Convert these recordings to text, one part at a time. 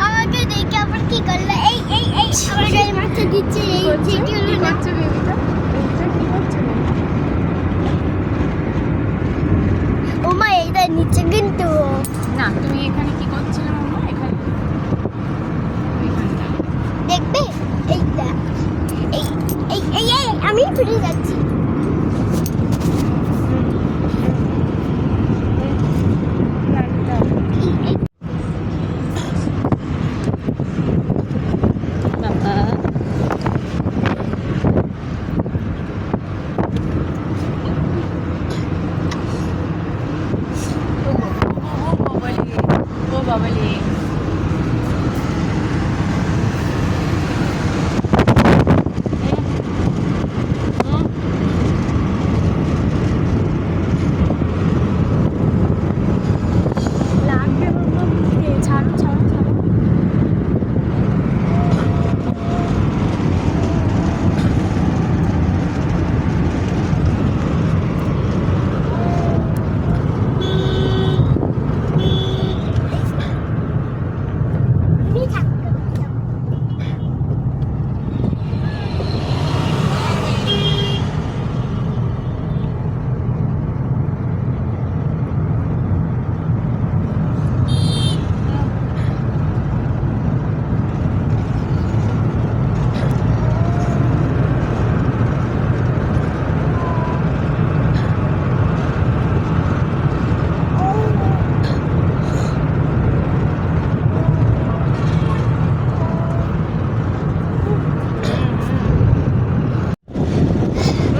আমাকে দেখে আবার কি করলো? এই আমার গায়ে মাথা দিচ্ছে। এই যেটি হলো না বেবিটা, এইটা কি করছে? ও মা, এইটা নিচে কিন্তু না, তুমি এখানে কি করছিলে মাম্মা? এখানে দেখবে এইটা। এই আমি ফিরে যাচ্ছি।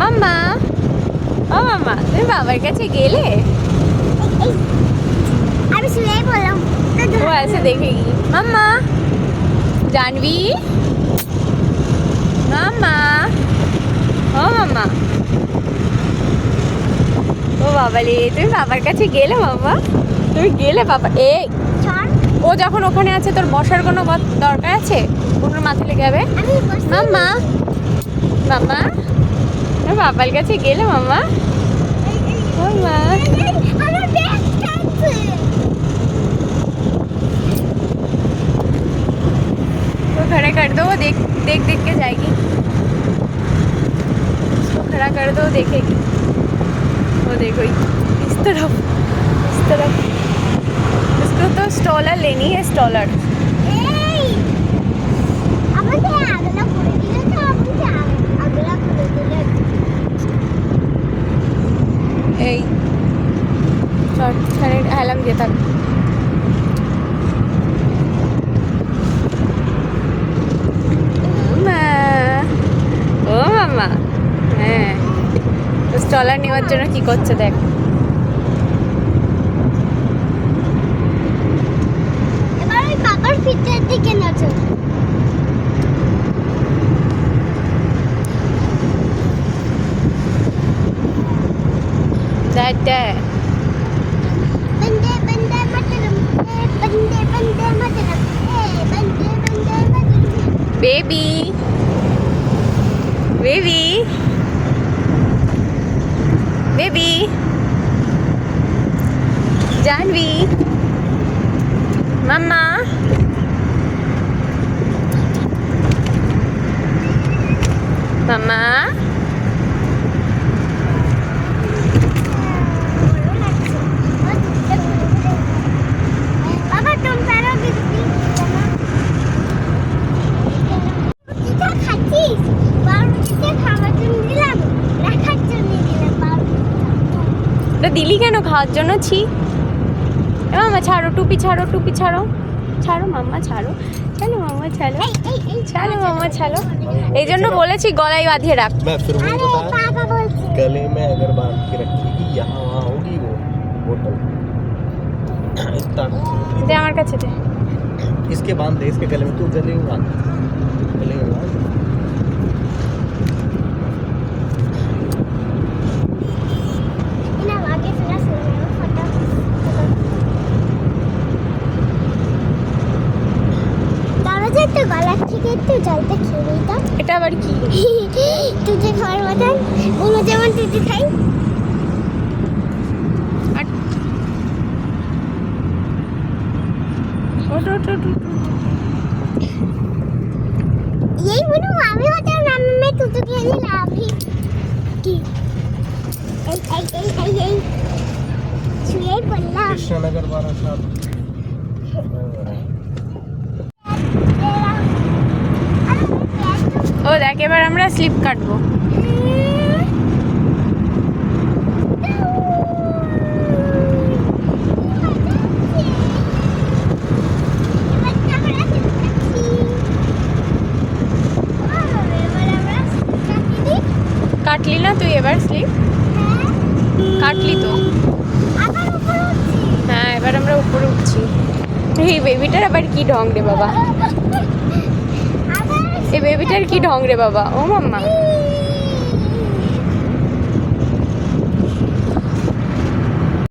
মাম্মা, ও মাম্মা, তুমি বাবার কাছে গেলে? আমি শুয়েই বললাম ও এসে দেখেগি। মাম্মা, জানবি? মাম্মা, ও মাম্মা, ও বাবালে, তুমি বাবার কাছে গেলে মাম্মা? তুমি গেলে বাবা? এই ও যখন ওখানে আছে তোর বসার কোনো দরকার আছে? ওনার মাথায় লেগে যাবে। মাম্মা, মাম্মা, তুমি বাবার কাছে গেলে মাম্মা? মাম্মা, আমার ব্যাগ টানছে। तो खड़ा कर दो, वो देख देख देख के जाएगी। उसको खड़ा कर दो, देखेगी। वो देखो इस तरफ, इस तरफ। इसको तो स्टॉलर लेनी है, स्टॉलर। এই আমাকে আগলা করে দিলে তো, আমাকে আগলা করে দিলে। এই শর্ট ছাড়ে হেলাম দিয়ে থাক। ও মামা, হ্যাঁ, স্টলার নেওয়ার জন্য কি করছে দেখ। এবার ওই পাপার ফিটের দিকে নাচো। দেখ দেখ বন্দে বন্দে মাতরম, বন্দে বন্দে মাতরম, বন্দে বন্দে মাতরম। बेबी, बेबी, बेबी, जानवी, मम्मा, मम्मा, বাবা তুমি পারোগে? খাচ্ছিস? বারোটিতে খাওয়ার জন্য দিলাম, রাখার জন্য দিলাম। तो दिल्ली क्या खाओ जनो छी। मामा छाड़ो, टूपी छाड़ो, टूपी छाड़ो, ছাড়ো মাম্মা, ছাড়ো, চলো মাম্মা, চলো, চলো মাম্মা, চলো। এই জন্য বলেছি গলায় বাঁধিয়ে রাখ। मैं फिर वही अरे बता, पापा बोलते गले में अगर बांध के रखेगी यहाँ वहाँ होगी वो बोतल। যে আমার কাছে দে। इसके बांध दे, इसके गले में, तू गले में बांध, गले में बांध। ना आगे फिर सुनो फटा। दादा जी तो गला থেকে একটু জলটা খেয়ে নিতাম। এটা আবার কি? তুই খাওয়ার মতন ওগুলো যেমন তুই খাই। এই বলু আমি হচ্ছে মাম্মা তুতু খেয়ে নিলাম কি এই শুয়ে পড়লাম कृष्णनगर बारासात ও দেখ এবার আমরা স্লিপ কাটবো। কাটলি না তুই এবার স্লিপ? কাটলি তো। হ্যাঁ এবার আমরা উপরে উঠছি। এই বেবিটার আবার কি ঢং রে বাবা, এই বেবিটার কি ঢং রে বাবা। ও মাম্মা